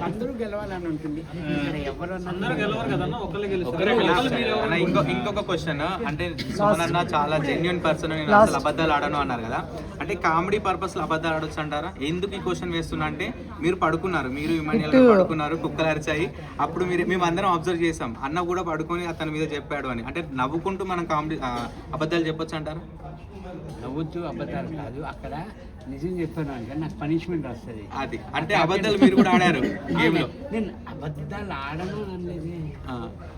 అందరూ గెలవాలని ఉంటుంది. ఇంకొక క్వశ్చన్ అంటే సుమన్ చాలా జెన్యున్ పర్సన్, నేను అసలు అబద్ధాలు ఆడను అన్నారు కదా, అంటే కామెడీ పర్పస్ లో అబద్ధాలు ఆడొచ్చు అంటారా? ఎందుకు ఈ క్వశ్చన్ వేస్తున్నా అంటే మీరు పడుకున్నారు, మీరు ఇమాన్యుయల్ పడుకున్నారు, కుక్కలు అరిచాయి, అప్పుడు మేము అందరం అబ్జర్వ్ చేసాం, అన్న కూడా పడుకొని అతని మీద చెప్పాడు అని, అంటే నవ్వుకుంటూ మనం కామెడీ అబద్ధాలు చెప్పొచ్చు అంటారా? నవ్వుతూ అబద్ధాలు కాదు, అక్కడ నిజం చెప్పాను అంటే నాకు పనిష్మెంట్ వస్తుంది. అది అంటే అబద్ధాలు మీరు కూడా ఆడారు గేమ్ లో. నేను అబద్ధాలు ఆడను అనలేదు,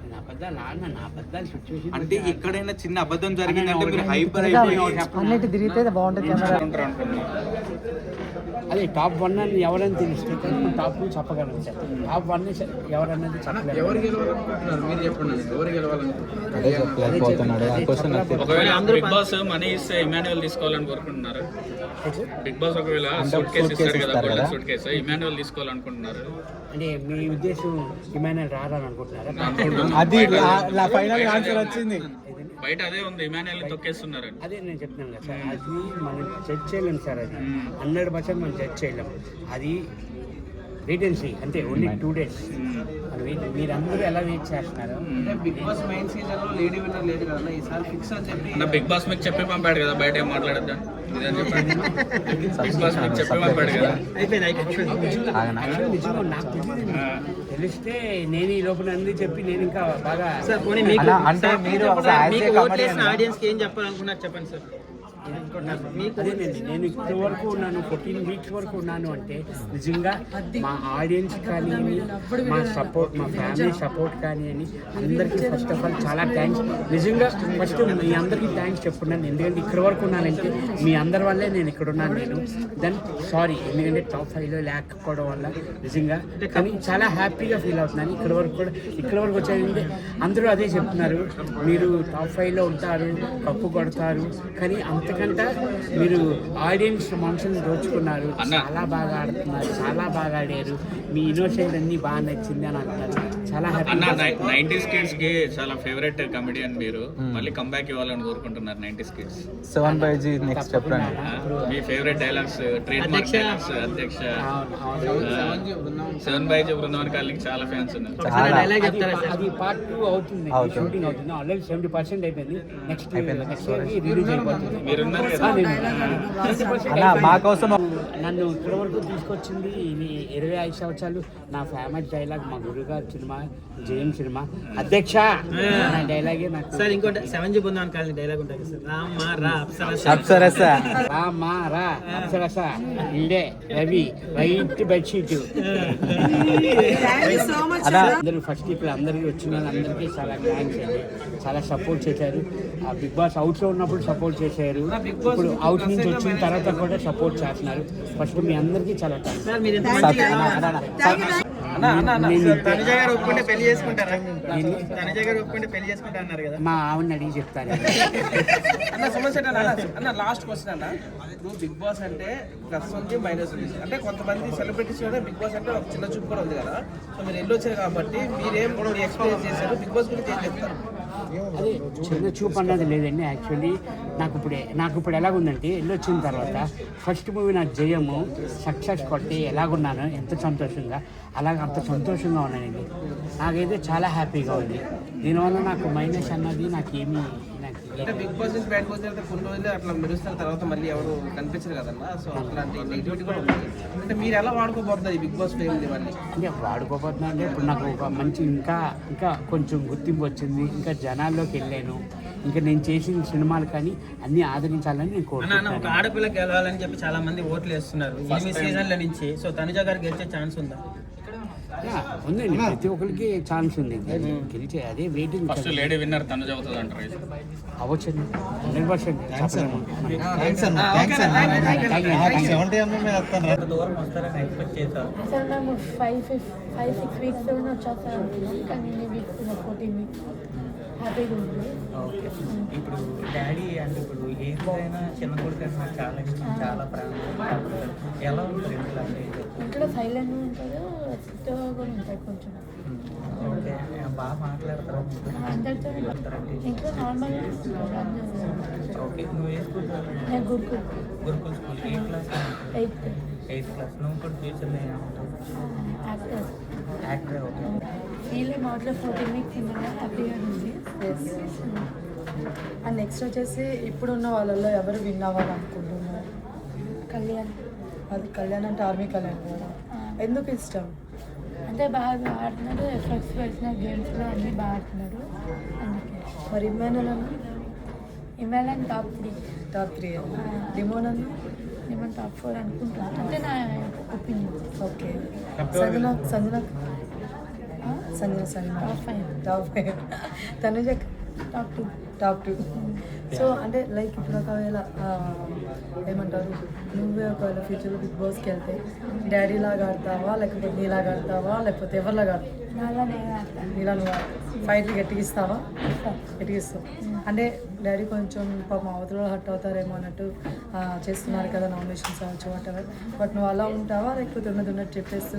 నేను అబద్ధాలు ఆడినా, నా అబద్ధాలు సిచ్యువేషన్ అంటే ఎక్కడైనా చిన్న అబద్ధం జరిగిందంటే మీరు హైపర్ అయిపోయి తిరిగితే బాగుంటుంది. అదే టాప్ 1 అని ఎవరైనా తెలిస్తే టాప్ 2 చెప్పగలను సార్. టాప్ 1 ఎవరన్నది చెప్పలేదు. బిగ్ బాస్ మనీ ఇస్తే ఇమాన్యుయల్ తీసుకోవాలని కోరుకుంటున్నారు. బిగ్ బాస్ ఒకవేళ సూట్ కేసు ఇస్తాడు కదా, గోల్డెన్ సూట్ కేసు, ఇమాన్యుయల్ తీసుకోవాలనుకుంటున్నారు. అంటే మీ ఉద్దేశం ఇమాన్యుయల్ రాదని అనుకుంటున్నారా? అది ఫైనల్ ఆన్సర్ వచ్చింది. బయట అదే ఉంది, ఇమాన్యుయల్ తొక్కేస్తున్నారు. అదే నేను చెప్తున్నాను కదా సార్, అది మనం జడ్జ్ చేయలేము సార్, అది 100% మనం జడ్జ్ చేయలేము, అది వెయిట్ అండ్ సీ అంతే. ఓన్లీ 2 days మీరందరూ ఎలా వెయిట్ చేస్తున్నారు? బిగ్ బాస్ మెయిన్ సీజన్ లో లేడీ విన్నర్ లేదు కదా, ఈసారి ఫిక్స్ అని చెప్పి బిగ్ బాస్ మీకు చెప్పి పంపాడు కదా, బయట ఏం మాట్లాడద్దా చెప్పండి. బిగ్ బాస్ మీకు చెప్పి పంపాడు కదా. నిజంగా నాకు తెలిస్తే నేను ఈ లోపల అన్ని చెప్పి నేను ఇంకా బాగా అంటే మీరు ఆడియన్స్ ఏం చెప్పాలనుకున్నారు చెప్పండి సార్. అదేనండి, నేను ఇప్పటి వరకు ఉన్నాను, 14 weeks వరకు ఉన్నాను అంటే నిజంగా మా ఆడియన్స్ కానీ, మా సపోర్ట్, మా ఫ్యామిలీ సపోర్ట్ కానీ అని అందరికీ ఫస్ట్ ఆఫ్ ఆల్ చాలా థ్యాంక్స్. నిజంగా ఫస్ట్ మీ అందరికీ థ్యాంక్స్ చెప్పుకున్నాను, ఎందుకంటే ఇక్కడ వరకు ఉన్నానంటే మీ అందరి వల్లే నేను ఇక్కడ ఉన్నాను. నేను దెన్ సారీ, ఎందుకంటే టాప్ 5లో లేకపోవడం వల్ల నిజంగా, కానీ చాలా హ్యాపీగా ఫీల్ అవుతున్నాను. ఇక్కడ వరకు వచ్చాయంటే అందరూ అదే చెప్తున్నారు, మీరు టాప్ 5లో ఉంటారు, కప్పు కొడతారు, కానీ అంతకంటే మీరు ఆడియన్స్ మనసుని దోచుకున్నారు, చాలా బాగా ఆడుతున్నారు, చాలా బాగా ఆడారు, మీ ఇన్నోసెంట్ అన్ని బాగా నచ్చింది అని అంటారు. చాలా హ్యాపీ. 90s kids కి చాలా ఫేవరెట్ కమెడియన్ మీరు, మళ్ళీ కంబ్యాక్ ఇవ్వాలని కోరుకుంటున్నారు 90s kids. 7/G నెక్స్ట్ చెప్పండి మీ favourite dialogues, trade mark dialogues. అధ్యక్ష 7/G బృందావన్ కాలనీకి చాలా ఫ్యాన్స్ ఉన్నారు. అది పార్ట్ 2 అవుతుంది, షూటింగ్ అవుతుంది, ఆల్రెడీ 70% అయిపోయింది. నెక్స్ట్ రిలీజ్ అయిపోతుంది. మా కోసం నన్ను ఇక్కడ వరకు తీసుకొచ్చింది ఇది 25 సంవత్సరాలు. నా ఫేమస్ డైలాగ్ మా గురుగారు సినిమా, జయం సినిమా, అధ్యక్ష నా డైలాగే నాకు. సార్ ఇంకోటి 7G బృందావన్ కాలనీ డైలాగ్ ఉంటుంది సార్, రామా రా అప్సరస రామా రా అప్సరస ఇల్లే రవి వైట్ బెడ్షీట్. అందరూ ఫస్ట్ ఇప్పుడు అందరికీ వచ్చిన అందరికీ చాలా థ్యాంక్స్ అండి, చాలా సపోర్ట్ చేశారు. ఆ బిగ్ బాస్ అవుట్లో ఉన్నప్పుడు సపోర్ట్ చేశారు, ఇప్పుడు అవుట్ నుంచి వచ్చిన తర్వాత కూడా సపోర్ట్ చేస్తున్నారు. ఫస్ట్ మీ అందరికీ చాలా థ్యాంక్స్. పెళ్లి చేసుకుంటారా? తనుజ గారు ఒప్పుకుంటే పెళ్లి చేసుకుంటా అన్నారు కదా, మా ఆవిడని అడిగి చెప్తాను. అన్న సమస్య అన్న లాస్ట్ క్వశ్చన్ అన్న, ఇప్పుడు బిగ్ బాస్ అంటే ప్లస్ ఉంది మైనస్ ఉంది, అంటే కొంతమంది సెలబ్రిటీస్ బిగ్ బాస్ అంటే ఒక చిన్న చూపు కూడా ఉంది కదా, సో మీరు వెళ్ళొచ్చారు కాబట్టి మీరేం ఎక్స్పీరియన్స్ చేశారు, బిగ్ బాస్ గురించి ఏం చెప్తారు? అదే చిన్న చూపు అన్నది లేదండి. యాక్చువల్లీ నాకు ఇప్పుడు ఎలాగుందంటే వెళ్ళొచ్చిన తర్వాత ఫస్ట్ మూవీ నాకు జయము సక్సెస్ కొట్టి ఎలాగున్నాను, ఎంత సంతోషంగా, అంత సంతోషంగా ఉన్నానండి. నాకైతే చాలా హ్యాపీగా ఉంది. దీనివల్ల నాకు మైనస్ అన్నది నాకేమీ అంటే బిగ్ బాస్ నుంచి బయటకు వచ్చిన తర్వాత కొన్ని రోజులు అట్లా మెరుస్తున్న తర్వాత మళ్ళీ ఎవరు కనిపించరు కదన్నా, సో అట్లాంటి నెగిటివిటీ కూడా ఉంది. అంటే మీరు ఎలా వాడుకోబోతున్నారు ఈ బిగ్ బాస్ ఫేమ్ మళ్ళీ? అంటే వాడుకోబోతున్నా అంటే ఇప్పుడు నాకు ఒక మంచి ఇంకా కొంచెం గుర్తింపు వచ్చింది, ఇంకా జనాల్లోకి వెళ్ళాను, ఇంకా నేను చేసిన సినిమాలు కానీ అన్ని ఆదరించాలని నేను కోరుకుంటున్నాను. ఒక ఆడపిల్లకి గెలవాలని చెప్పి చాలా మంది ఓట్లు వేస్తున్నారు 8 సీజన్ల నుంచి, సో తనుజ గారు గెలిచే ఛాన్స్ ఉందా? ఉందండి, ప్రతి ఒక్కరికి ఛాన్స్ ఉంది గెలిచే, అదే waiting. First lady winner Tanuja అవుతుంది అంటారు. అవ్వచ్చండి, 100%. దూరం వస్తారని ఎక్స్పెక్ట్ చేశారు. సార్ మేము 5-6 weeks వచ్చేస్తాను, కానీ 14 weeks హ్యాపీగా ఉంటుంది. ఓకే, ఇప్పుడు డాడీ అంటే ఇప్పుడు ఏదైనా చిన్న కొడుకు అంటే నాకు చాలా ఇష్టం, చాలా ప్రాణం. ఎలా ఉంటారు ఇంట్లో అంటే? ఇంట్లో సైలెంట్ ఉంటారు, స్ట్రిక్ట్గా కూడా ఉంటారు కొంచెం. ఓకే, బాగా మాట్లాడతారా? అందరితో ఇంట్లో నార్మల్గా ఉంటారు అందరూ. ఓకే, నువ్వు ఏ స్కూల్? నేను గురుకుల్ గురుకుల్ స్కూల్. ఏ క్లాస్? 8th 8th class. నువ్వు కూడా ఫ్యూచర్లో యాక్టర్. యాక్టర్. ఓకే. వీళ్ళే మాటలో 14 weeks ఉండగా హ్యాపీగా ఉంది. అండ్ నెక్స్ట్ వచ్చేసి ఇప్పుడున్న వాళ్ళల్లో ఎవరు విన్ అవ్వాలనుకుంటున్నారు? కళ్యాణ్ అది కళ్యాణ్ అంటే ఆర్మీ కళ్యాణ్ కదా. ఎందుకు ఇష్టం? అంటే బాగా ఆడుతున్నాడు, ఎఫర్ట్స్ పెట్టిన గేమ్స్లో అన్నీ బాగా ఆడుతున్నాడు, అందుకే. మరి ఇమ్మానుయల్ అన్న ఇవాళ టాప్ 3. టాప్ 3. డిమోన్ అన్న నేను టాప్ 4 అనుకుంటున్నాను, అంటే నా opinion. Okay. Sanjana Sanjana Sanjana Sanjana top 5. Top 5. Tanuja top 2. Top 2. So అంటే లైక్ ఇప్పుడు ఒకవేళ ఏమంటారు, నువ్వే ఒకవేళ ఫ్యూచర్లో బిగ్ బాస్కి వెళ్తే డాడీ లాగా ఆడతావా, లేకపోతే నీలాగా ఆడతావా, లేకపోతే ఎవరిలాగా ఆడతావా? నాలా నేను ఆడతాను. నీలా నువ్వు ఫైట్లు గట్టిగిస్తావా? గట్టిగిస్తావు. అంటే డాడీ కొంచెం పాపం అవతల హట్ అవుతారేమో అన్నట్టు చేస్తున్నారు కదా, నామినేషన్స్ అవ్వచ్చు వాటెవర్. బట్ నువ్వు అలా ఉంటావా, లేకపోతే ఉన్నట్టు చెప్పేస్తూ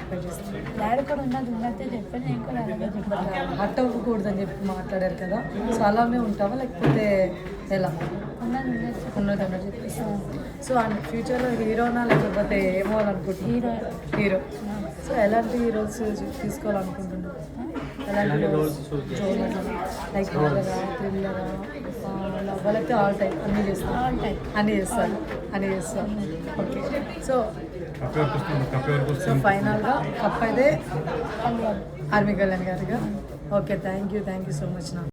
ఫైట్ చేస్తావు? డాడీ కూడా ఉన్నట్టే చెప్పాను, నేను కూడా అలాగే చెప్పాను. హట్ అవ్వకూడదని చెప్పి మాట్లాడారు కదా, సో అలానే ఉంటావా లేకపోతే ఎలా? ఉన్నదన్నట్టు చెప్పేస్తావు. సో అండ్ ఫ్యూచర్లో హీరోనా లేకపోతే ఏమో అనుకుంటున్నా? హీరో. సో ఎలాంటి హీరోస్ తీసుకోవాలనుకుంటున్నావు? ఎలాంటి రోల్స్? లైక్ హారరా, థ్రిల్లరా, లేకపోతే ఆల్ టైప్ అన్నీ చేస్తాను. అన్నీ చేస్తాను. ఓకే. సో ఫైనల్గా కప్ అయితే ఆర్మీ కళ్యాణ్ గారిగా. Okay, thank you so much నా.